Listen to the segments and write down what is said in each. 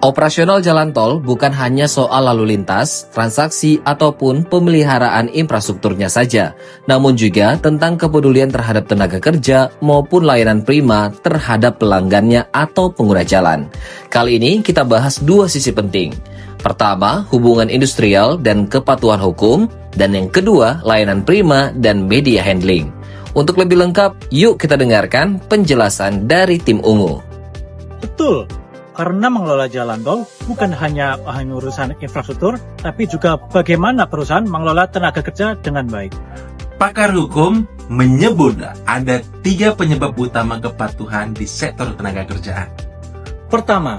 Operasional jalan tol bukan hanya soal lalu lintas, transaksi, ataupun pemeliharaan infrastrukturnya saja, namun juga tentang kepedulian terhadap tenaga kerja maupun layanan prima terhadap pelanggannya atau pengguna jalan. Kali ini kita bahas dua sisi penting. Pertama, hubungan industrial dan kepatuhan hukum, dan yang kedua, layanan prima dan media handling. Untuk lebih lengkap, yuk kita dengarkan penjelasan dari tim Ungu. Betul. Karena mengelola jalan tol bukan hanya urusan infrastruktur, tapi juga bagaimana perusahaan mengelola tenaga kerja dengan baik. Pakar hukum menyebut ada 3 penyebab utama kepatuhan di sektor tenaga kerjaan. Pertama,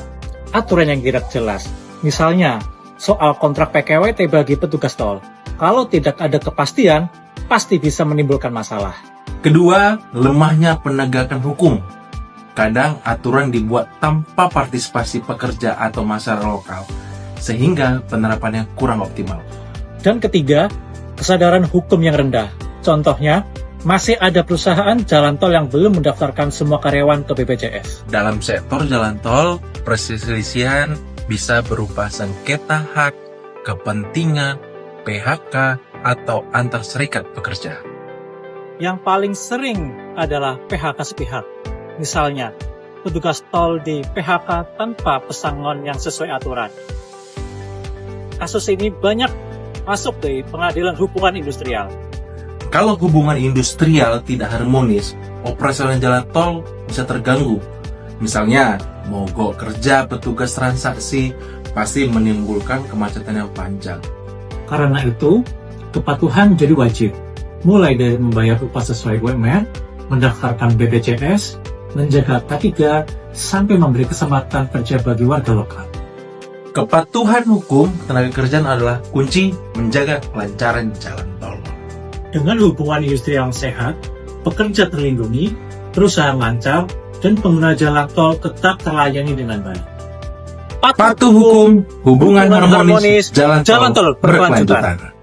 aturan yang tidak jelas. Misalnya, soal kontrak PKWT bagi petugas tol. Kalau tidak ada kepastian, pasti bisa menimbulkan masalah. Kedua, lemahnya penegakan hukum. Kadang aturan dibuat tanpa partisipasi pekerja atau masyarakat lokal, sehingga penerapannya kurang optimal. Dan ketiga, kesadaran hukum yang rendah. Contohnya, masih ada perusahaan jalan tol yang belum mendaftarkan semua karyawan ke BPJS. Dalam sektor jalan tol, perselisihan bisa berupa sengketa hak, kepentingan, PHK, atau antar serikat pekerja. Yang paling sering adalah PHK sepihak. Misalnya, petugas tol di PHK tanpa pesangon yang sesuai aturan. Kasus ini banyak masuk di pengadilan hubungan industrial. Kalau hubungan industrial tidak harmonis, operasional jalan tol bisa terganggu. Misalnya, mogok kerja petugas transaksi pasti menimbulkan kemacetan yang panjang. Karena itu, kepatuhan jadi wajib. Mulai dari membayar upah sesuai UMR, mendaftarkan BPJS, menjaga K3, sampai memberi kesempatan kerja bagi warga lokal. Kepatuhan hukum tenaga kerjaan adalah kunci menjaga kelancaran jalan tol. Dengan hubungan industri yang sehat, pekerja terlindungi, perusahaan lancar, dan pengguna jalan tol tetap terlayani dengan baik. Patuh hukum, hubungan harmonis, jalan tol berkelanjutan.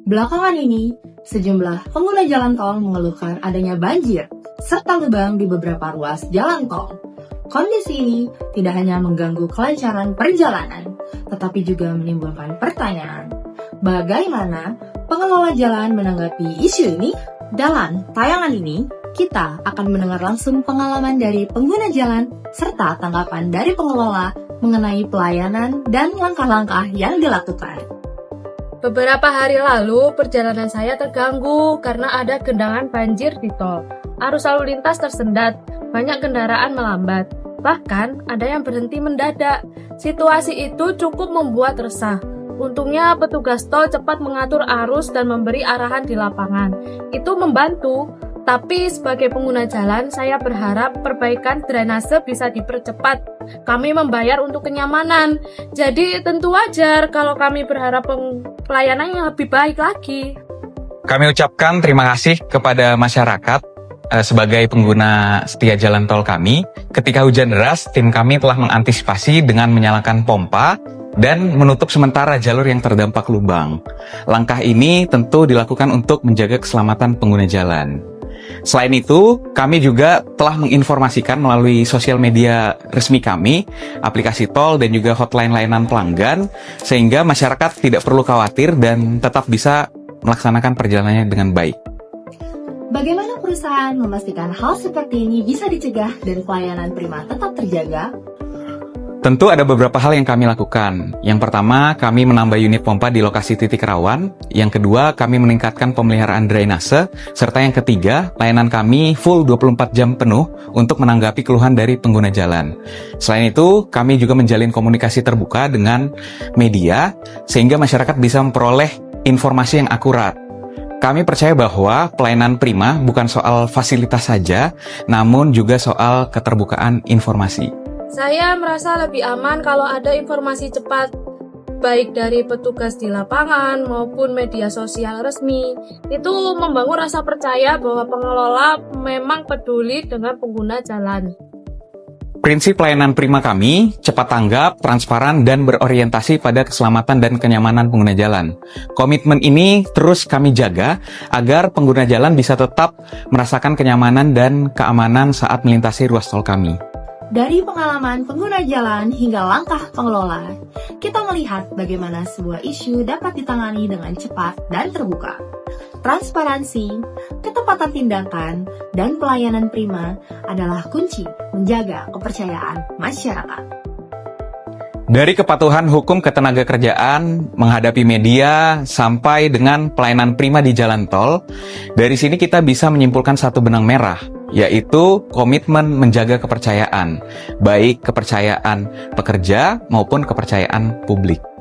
Belakangan ini, sejumlah pengguna jalan tol mengeluhkan adanya banjir serta lubang di beberapa ruas jalan tol. Kondisi ini tidak hanya mengganggu kelancaran perjalanan, tetapi juga menimbulkan pertanyaan, bagaimana pengelola jalan menanggapi isu ini? Dalam tayangan ini, kita akan mendengar langsung pengalaman dari pengguna jalan serta tanggapan dari pengelola mengenai pelayanan dan langkah-langkah yang dilakukan. Beberapa hari lalu, perjalanan saya terganggu karena ada genangan banjir di tol. Arus lalu lintas tersendat, banyak kendaraan melambat. Bahkan, ada yang berhenti mendadak. Situasi itu cukup membuat resah. Untungnya, petugas tol cepat mengatur arus dan memberi arahan di lapangan. Itu membantu. Tapi sebagai pengguna jalan, saya berharap perbaikan drainase bisa dipercepat. Kami membayar untuk kenyamanan. Jadi tentu wajar kalau kami berharap pelayanan yang lebih baik lagi. Kami ucapkan terima kasih kepada masyarakat sebagai pengguna setia jalan tol kami. Ketika hujan deras, tim kami telah mengantisipasi dengan menyalakan pompa dan menutup sementara jalur yang terdampak lubang. Langkah ini tentu dilakukan untuk menjaga keselamatan pengguna jalan. Selain itu, kami juga telah menginformasikan melalui sosial media resmi kami, aplikasi tol dan juga hotline layanan pelanggan, sehingga masyarakat tidak perlu khawatir dan tetap bisa melaksanakan perjalanannya dengan baik. Bagaimana perusahaan memastikan hal seperti ini bisa dicegah dan pelayanan prima tetap terjaga? Tentu ada beberapa hal yang kami lakukan. Yang pertama, kami menambah unit pompa di lokasi titik rawan. Yang kedua, kami meningkatkan pemeliharaan drainase. Serta yang ketiga, layanan kami full 24 jam penuh untuk menanggapi keluhan dari pengguna jalan. Selain itu, kami juga menjalin komunikasi terbuka dengan media, sehingga masyarakat bisa memperoleh informasi yang akurat. Kami percaya bahwa pelayanan prima bukan soal fasilitas saja, namun juga soal keterbukaan informasi. Saya merasa lebih aman kalau ada informasi cepat, baik dari petugas di lapangan maupun media sosial resmi. Itu membangun rasa percaya bahwa pengelola memang peduli dengan pengguna jalan. Prinsip pelayanan prima kami, cepat tanggap, transparan, dan berorientasi pada keselamatan dan kenyamanan pengguna jalan. Komitmen ini terus kami jaga agar pengguna jalan bisa tetap merasakan kenyamanan dan keamanan saat melintasi ruas tol kami. Dari pengalaman pengguna jalan hingga langkah pengelola, kita melihat bagaimana sebuah isu dapat ditangani dengan cepat dan terbuka. Transparansi, ketepatan tindakan, dan pelayanan prima adalah kunci menjaga kepercayaan masyarakat. Dari kepatuhan hukum ketenagakerjaan, menghadapi media, sampai dengan pelayanan prima di jalan tol, dari sini kita bisa menyimpulkan satu benang merah, yaitu komitmen menjaga kepercayaan, baik kepercayaan pekerja maupun kepercayaan publik.